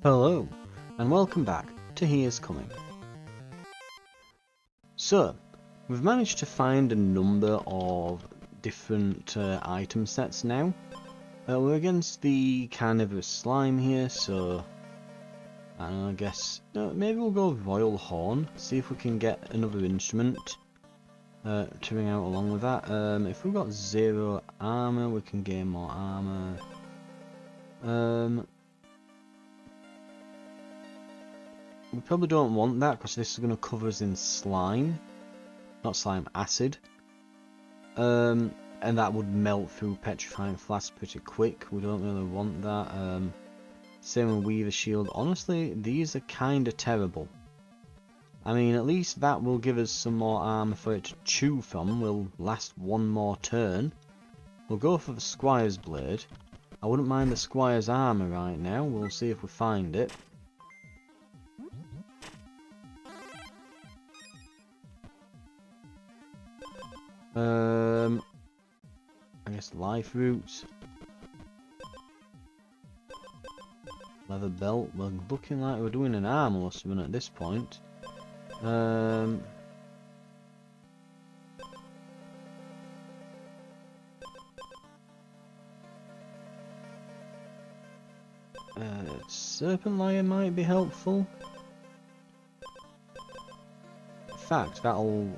Hello, and welcome back to Here's Coming. So, we've managed to find a number of different item sets now. We're against the carnivorous slime here, so I guess maybe we'll go Royal Horn, see if we can get another instrument to ring out along with that. If we've got 0 armor, we can gain more armor. We probably don't want that because this is going to cover us in slime, not slime, acid. And that would melt through petrifying flasks pretty quick. We don't really want that. Same with Weaver Shield. Honestly, these are kind of terrible. I mean, at least that will give us some more armor for it to chew from. Will last one more turn. We'll go for the Squire's Blade. I wouldn't mind the Squire's armor right now. We'll see if we find it. I guess life roots. Leather belt. We're looking like we're doing an armor or something at this point. Serpent Lion might be helpful. In fact, that'll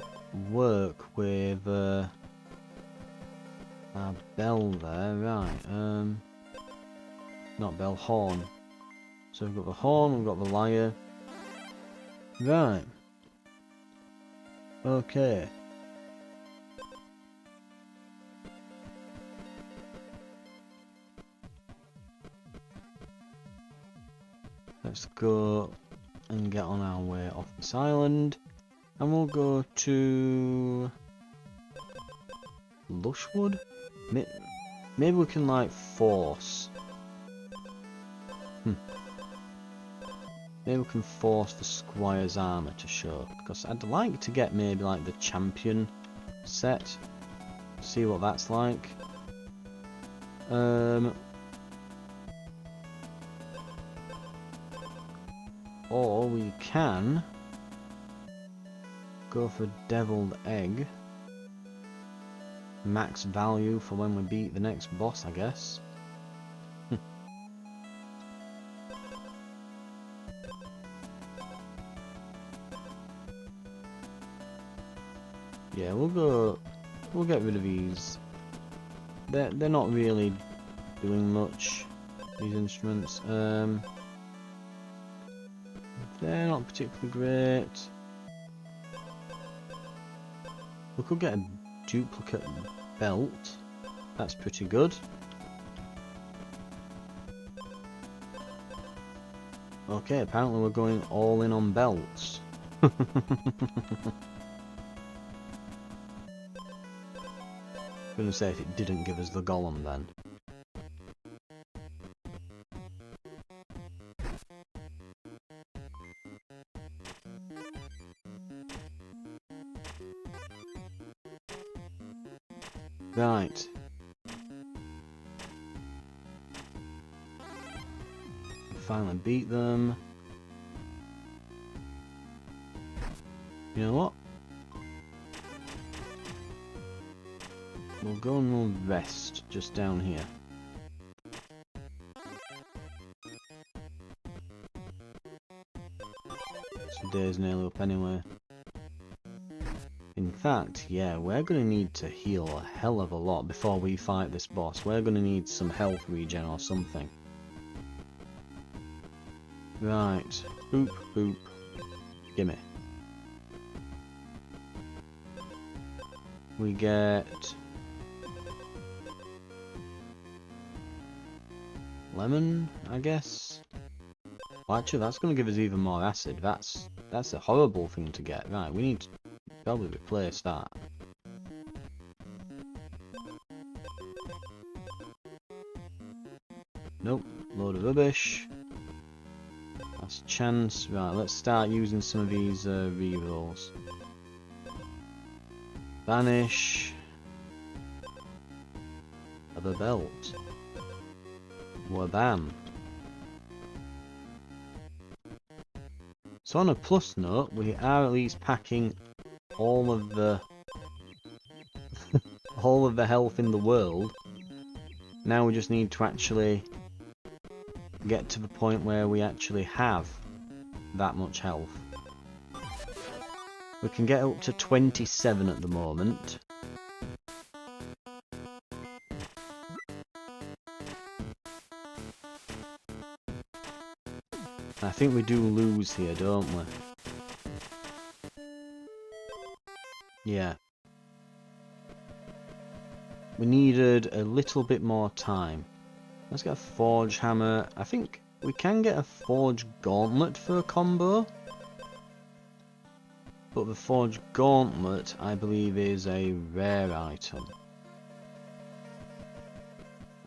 work with our bell there, right? Not bell, horn. So we've got the horn, we've got the lyre. Right. Okay. Let's go and get on our way off this island. And we'll go to Lushwood? Maybe we can like force. Maybe we can force the Squire's armor to show. Because I'd like to get maybe like the champion set. See what that's like. Or we can go for deviled egg. Max value for when we beat the next boss, I guess. Yeah, we'll get rid of these. They're not really doing much, these instruments. They're not particularly great. We could get a duplicate belt. That's pretty good. Okay, apparently we're going all in on belts. Gonna say if it didn't give us the golem then. Right. Finally beat them. You know what? We'll go and we'll rest just down here. So day's nearly up anyway. In fact, yeah, we're going to need to heal a hell of a lot before we fight this boss. We're going to need some health regen or something. Right. Boop, boop. Gimme. We get lemon, I guess. Well, actually, that's going to give us even more acid. That's a horrible thing to get. Right, we need to probably replace that. Nope, load of rubbish. Last chance. Right, let's start using some of these rerolls. Vanish. Leather belt. Wabam. So on a plus note, we are at least packing all of the all of the health in the world. Now we just need to actually get to the point where we actually have that much health. We can get up to 27 at the moment. I think we do lose here, don't we? Yeah. We needed a little bit more time. Let's get a forge hammer. I think we can get a forge gauntlet for a combo. But the forge gauntlet, I believe, is a rare item.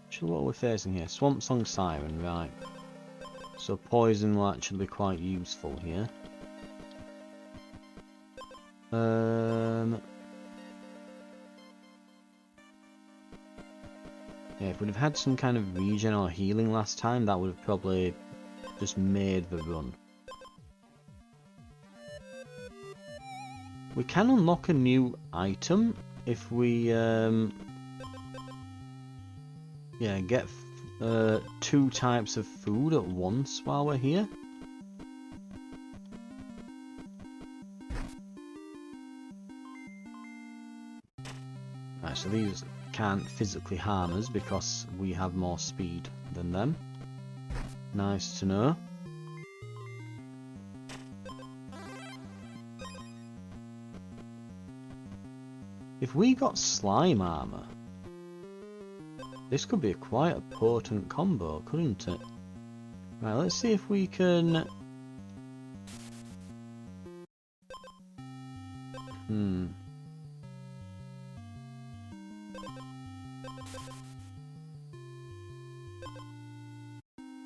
Actually, what are we facing here? Swamp Song Siren, right. So poison will actually be quite useful here. Yeah, if we'd have had some kind of regen or healing last time, that would have probably just made the run. We can unlock a new item if we get 2 types of food at once while we're here. Right, so these can't physically harm us because we have more speed than them. Nice to know. If we got slime armor, this could be quite a potent combo, couldn't it? Right, let's see if we can...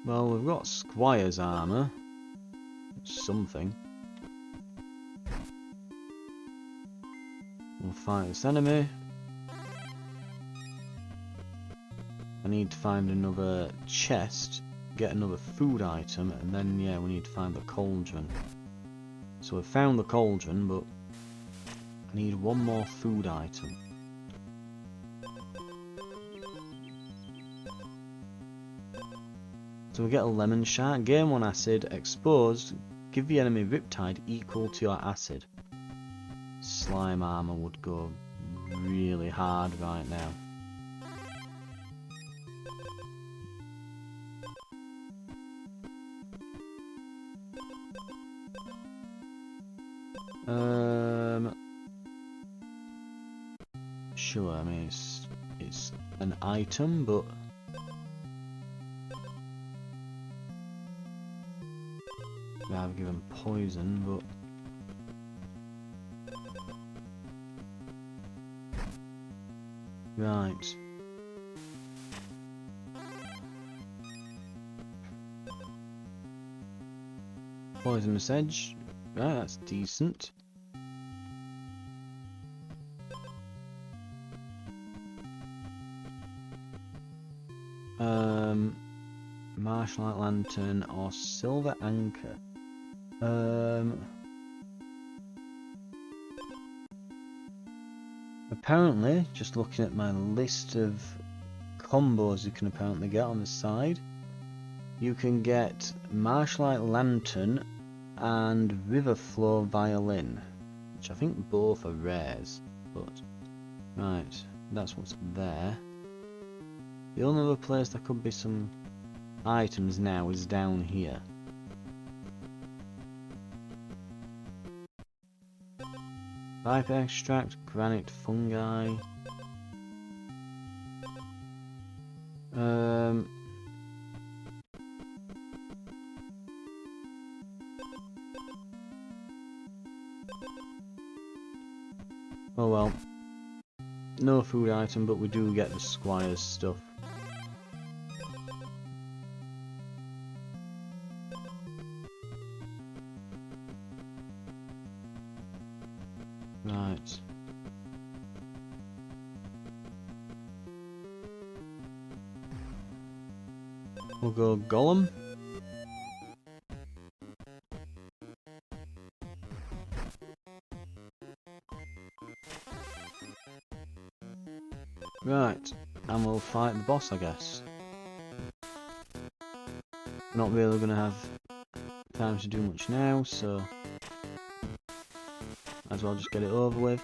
Well, we've got Squire's armor. Something. We'll fight this enemy. I need to find another chest, get another food item, and then, yeah, we need to find the cauldron. So we've found the cauldron, but I need one more food item. So we get a lemon shark, gain 1 acid, exposed, give the enemy riptide equal to your acid. Slime armor would go really hard right now. Sure, I mean it's an item, but I've given poison, but right. Poisonous edge. Right, that's decent. Marshlight lantern or silver anchor. Apparently, just looking at my list of combos you can apparently get on the side, you can get Marshlight lantern and Riverflow violin, which I think both are rares, but right, that's what's there. The only other place there could be some items now is down here. Viper extract, granite fungi. Oh well. No food item, but we do get the Squire's stuff. Right. We'll go Golem. Right, and we'll fight the boss, I guess. Not really gonna have time to do much now, so might as well just get it over with.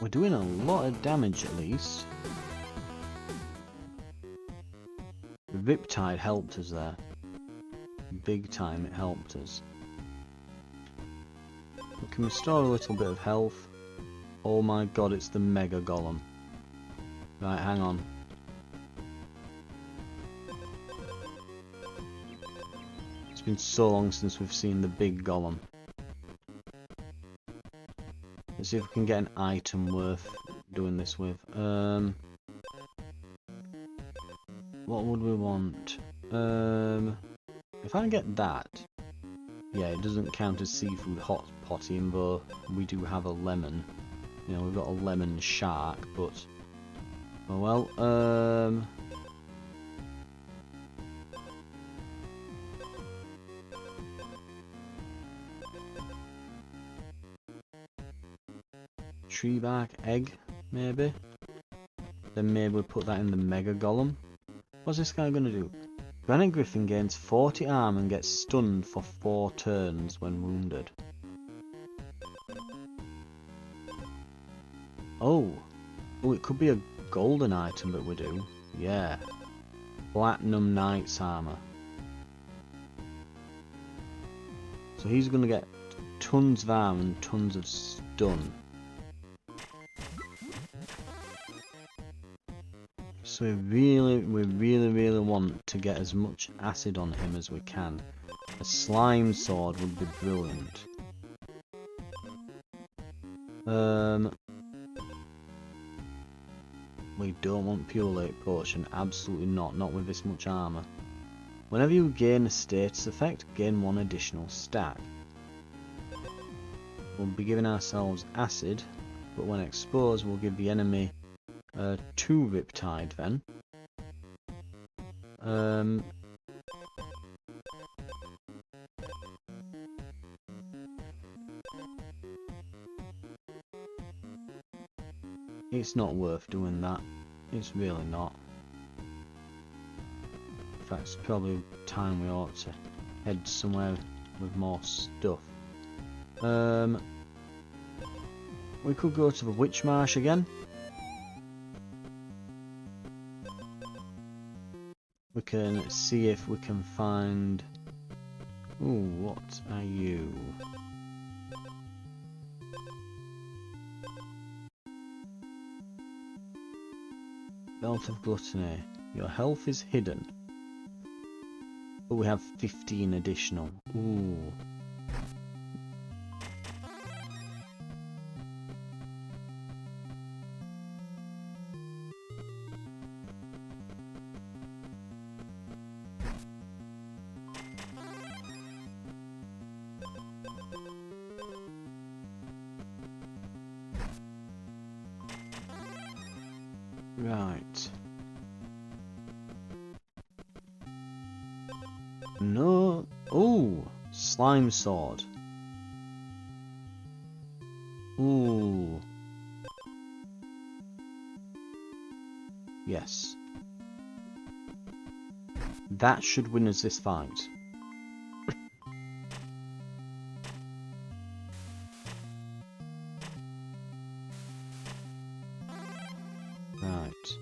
We're doing a lot of damage at least. The Riptide helped us there. Big time it helped us. We can restore a little bit of health. Oh my god, it's the Mega Golem. Right, hang on. It's been so long since we've seen the big golem. Let's see if we can get an item worth doing this with. What would we want? If I can get that, yeah, it doesn't count as seafood hot potty, though we do have a lemon. You know, we've got a lemon shark, but oh well. Tree bark egg, maybe. Then maybe we'll put that in the Mega Golem. What's this guy gonna do? Granite Griffin gains 40 armor and gets stunned for 4 turns when wounded. Oh, it could be a golden item that we do. Yeah, Platinum Knight's armor. So he's gonna get tons of armor and tons of stun. So we really want to get as much acid on him as we can. A slime sword would be brilliant. We don't want Pure Lake Potion, absolutely not with this much armor. Whenever you gain a status effect, gain 1 additional stack. We'll be giving ourselves acid, but when exposed we'll give the enemy 2 Riptide then. It's not worth doing that. It's really not. In fact, it's probably time we ought to head somewhere with more stuff. We could go to the Witch Marsh again. We can see if we can find... Ooh, what are you? Belt of Gluttony. Your health is hidden. But we have 15 additional. Ooh. Right. No. Oh, slime sword. Ooh. Yes. That should win us this fight. Right.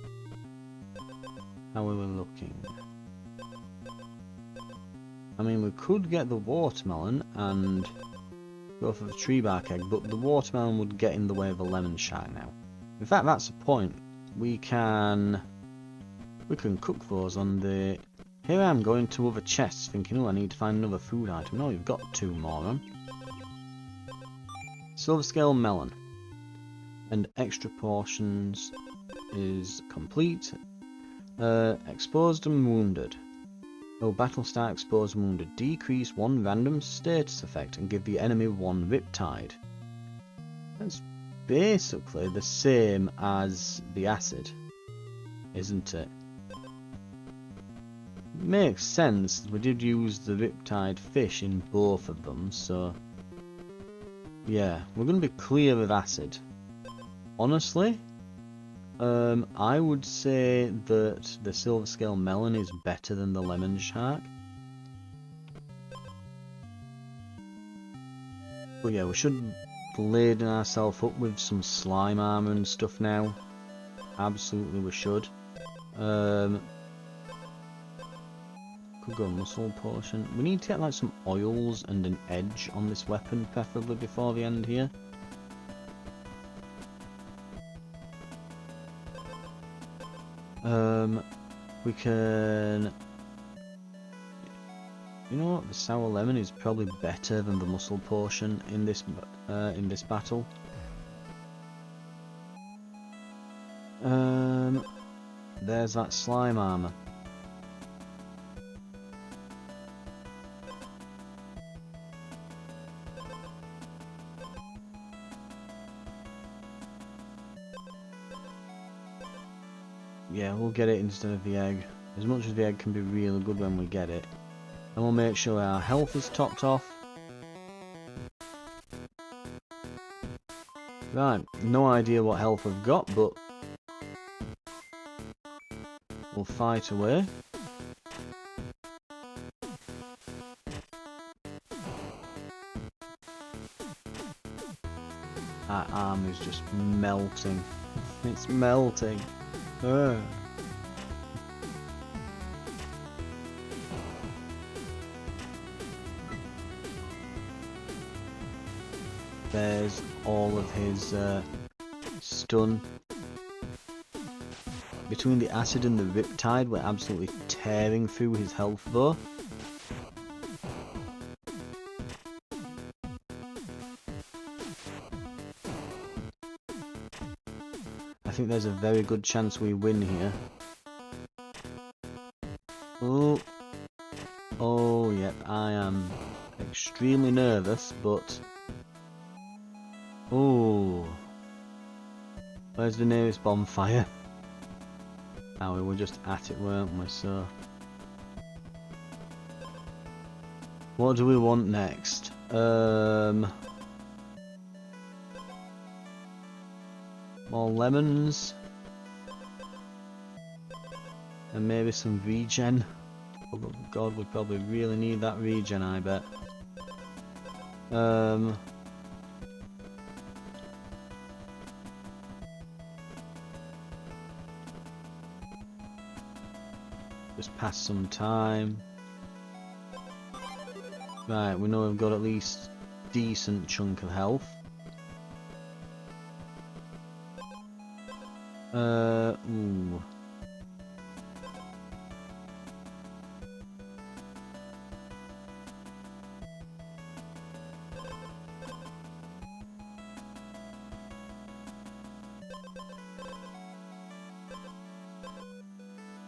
How are we looking? I mean, we could get the watermelon and go for the tree bark egg, but the watermelon would get in the way of a lemon shark now. In fact, that's the point. We can cook those on the... Here I am going to other chests thinking, oh, I need to find another food item. No, you've got 2 more on. Silver scale melon. And extra portions is complete. Exposed and wounded. Oh, Battlestar exposed and wounded. Decrease 1 random status effect and give the enemy 1 Riptide. That's basically the same as the acid, isn't it? Makes sense. We did use the Riptide fish in both of them, so Yeah, we're going to be clear of acid. Honestly, I would say that the silver scale melon is better than the lemon shark. But yeah, we should laden ourselves up with some slime armor and stuff now. Absolutely we should. Could go muscle potion. We need to get like some oils and an edge on this weapon, preferably before the end here. We can... You know what? The sour lemon is probably better than the muscle potion in this battle. There's that slime armor. Yeah, we'll get it instead of the egg. As much as the egg can be really good when we get it. And we'll make sure our health is topped off. Right, no idea what health we've got, but we'll fight away. Our arm is just melting. It's melting. There's all of his stun. Between the acid and the riptide, we're absolutely tearing through his health though. I think there's a very good chance we win here. Oh, yep, I am extremely nervous, but... Oh, where's the nearest bonfire? Oh, we were just at it, weren't we, so... What do we want next? More lemons. And maybe some regen. Oh god, we probably really need that regen, I bet. Just pass some time. Right, we know we've got at least a decent chunk of health. Ooh.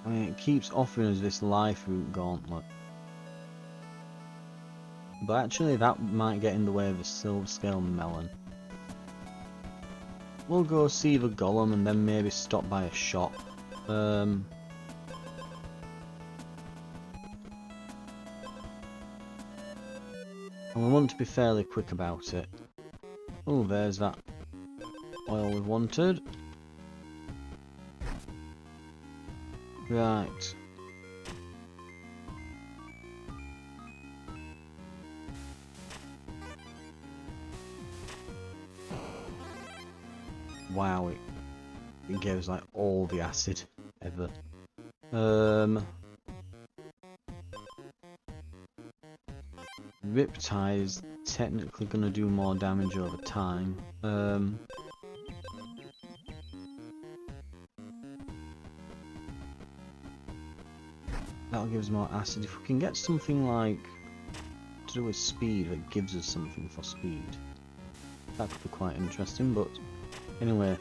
I mean, it keeps offering us this life root gauntlet. But actually that might get in the way of the silver scale melon. We'll go see the golem and then maybe stop by a shop. And we want to be fairly quick about it. Oh, there's that oil we wanted. Right. Wow, it gave us like all the acid ever. Riptide is technically going to do more damage over time. That'll give us more acid. If we can get something like to do with speed that gives us something for speed, that could be quite interesting, but anyway.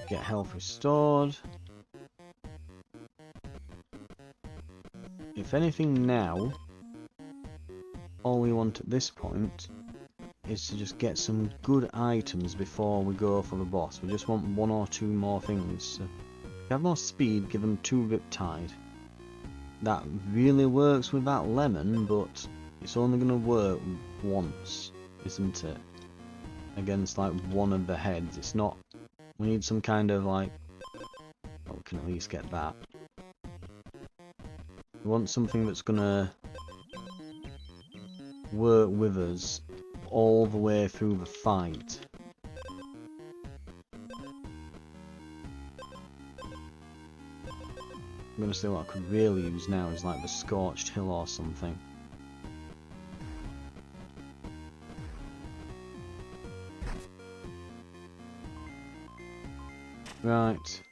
Get health restored. If anything now, all we want at this point is to just get some good items before we go for the boss. We just want one or two more things. So if we have more speed, give them 2 riptide. that really works with that lemon, but it's only going to work once, isn't it? Against like one of the heads. It's not. We need some kind of like. Oh, we can at least get that. We want something that's going to work with us all the way through the fight. I'm gonna say what I could really use now is like the Scorched Hill or something. Right.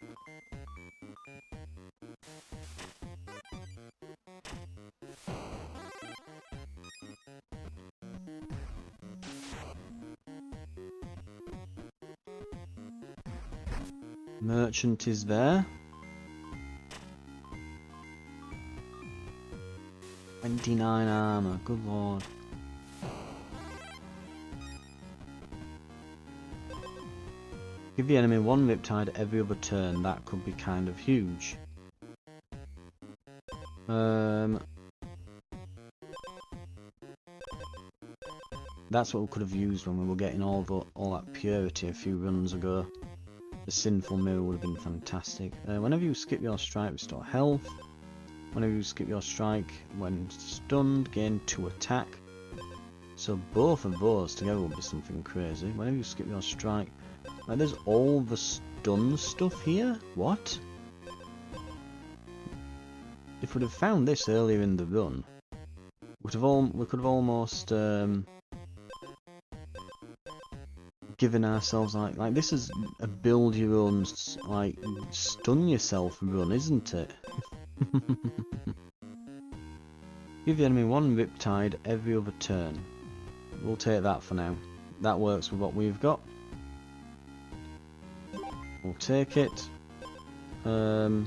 Merchant is there. 29 armor, good lord. Give the enemy one Riptide every other turn, that could be kind of huge. That's what we could have used when we were getting all that purity a few runs ago. The Sinful Mirror would have been fantastic. Whenever you skip your strike, restore health. Whenever you skip your strike, when stunned, gain 2 attack. So both of those together will be something crazy. Whenever you skip your strike, like there's all the stun stuff here. What? If we'd have found this earlier in the run, we could have almost given ourselves like this is a build your own like stun yourself run, isn't it? Give the enemy one Riptide every other turn. We'll take that for now. That works with what we've got. We'll take it. We'll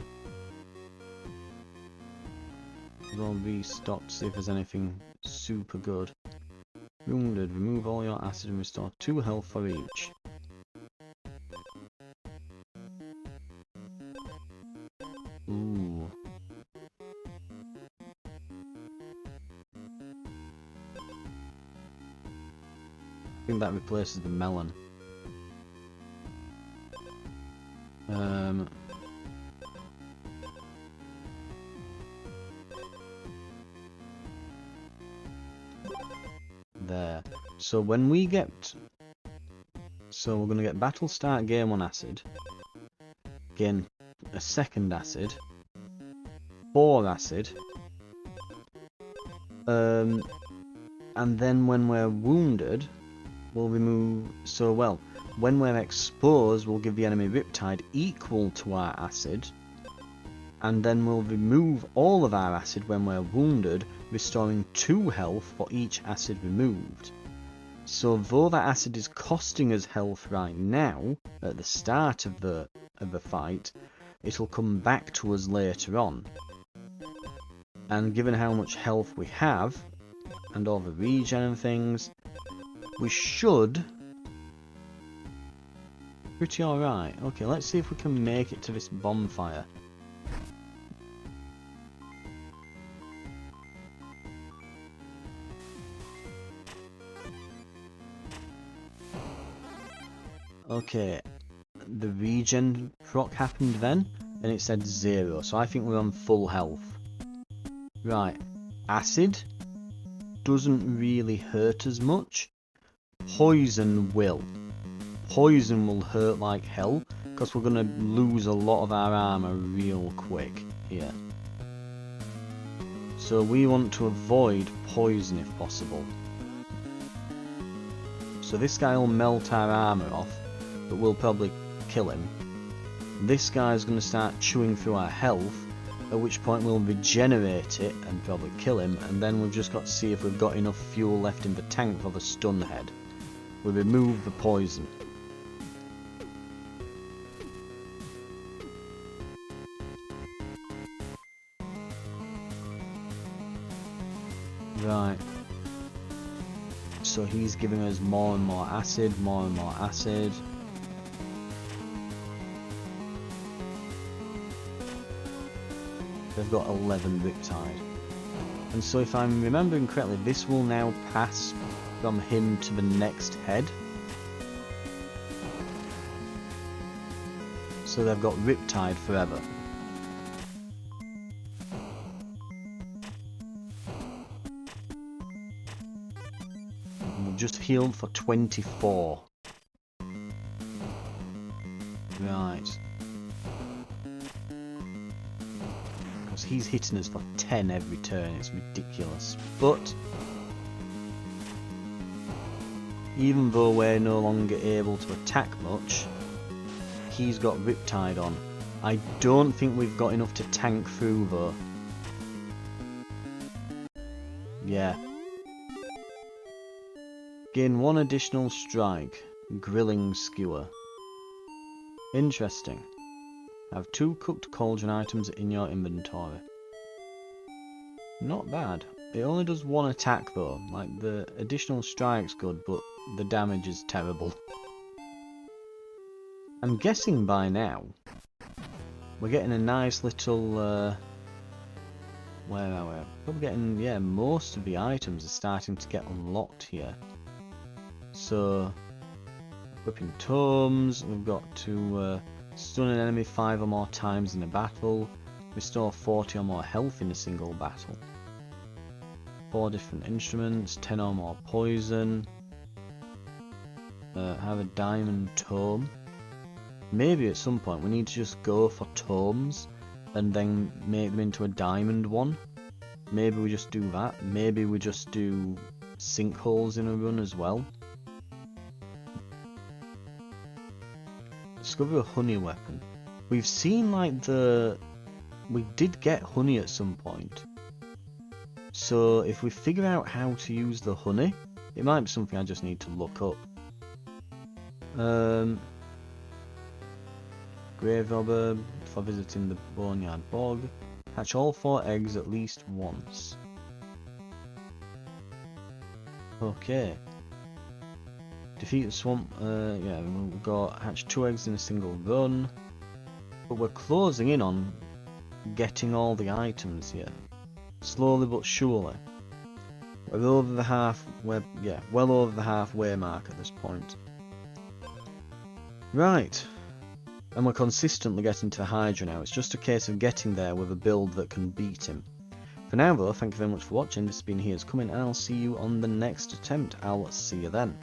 restock, see if there's anything super good. Wounded, remove all your acid and restore 2 health for each. Ooh. I think that replaces the melon. There. So when we get... So we're going to get battle start, gain 1 acid. Gain a second acid. 4 acid. And then when we're wounded, we'll remove... So, well, when we're exposed, we'll give the enemy Riptide equal to our acid. And then we'll remove all of our acid when we're wounded, restoring 2 health for each acid removed. So though that acid is costing us health right now, at the start of the fight, it'll come back to us later on. And given how much health we have, and all the regen and things, we should... Pretty alright. Okay, let's see if we can make it to this bonfire. Okay, the regen proc happened then, and it said 0, so I think we're on full health. Right, acid doesn't really hurt as much. Poison will. Poison will hurt like hell, because we're going to lose a lot of our armor real quick here. So we want to avoid poison if possible. So this guy will melt our armor off, but we'll probably kill him. This guy's going to start chewing through our health, at which point we'll regenerate it and probably kill him, and then we've just got to see if we've got enough fuel left in the tank for the stun head. We remove the poison. Right. So he's giving us more and more acid, more and more acid. they've got 11 Riptide. And so if I'm remembering correctly, this will now pass from him to the next head. So they've got Riptide forever. And we'll just heal for 24. Right. Because he's hitting us for 10 every turn, it's ridiculous. But even though we're no longer able to attack much, he's got Riptide on. I don't think we've got enough to tank through though. Yeah. Gain 1 additional strike. Grilling Skewer. Interesting. Have 2 cooked cauldron items in your inventory. Not bad. It only does 1 attack though. Like, the additional strike's good, but the damage is terrible. I'm guessing by now we're getting a nice little where are we? Probably getting, yeah, most of the items are starting to get unlocked here. So equipping tomes, we've got to stun an enemy 5 or more times in a battle, restore 40 or more health in a single battle, 4 different instruments, 10 or more poison, have a diamond tome. Maybe at some point we need to just go for tomes and then make them into a diamond one. Maybe we just do that. Maybe we just do sinkholes in a run as well. Discover a honey weapon. We've seen like we did get honey at some point. So if we figure out how to use the honey, it might be something I just need to look up. Grave robber for visiting the Boneyard Bog. Hatch all 4 eggs at least once. Okay. Defeat the swamp. Yeah, we've got hatch 2 eggs in a single run. But we're closing in on getting all the items here. Slowly but surely. We're over the well over the halfway mark at this point. Right. And we're consistently getting to the Hydra now. It's just a case of getting there with a build that can beat him. For now though, thank you very much for watching. This has been Here's Coming, and I'll see you on the next attempt. I'll see you then.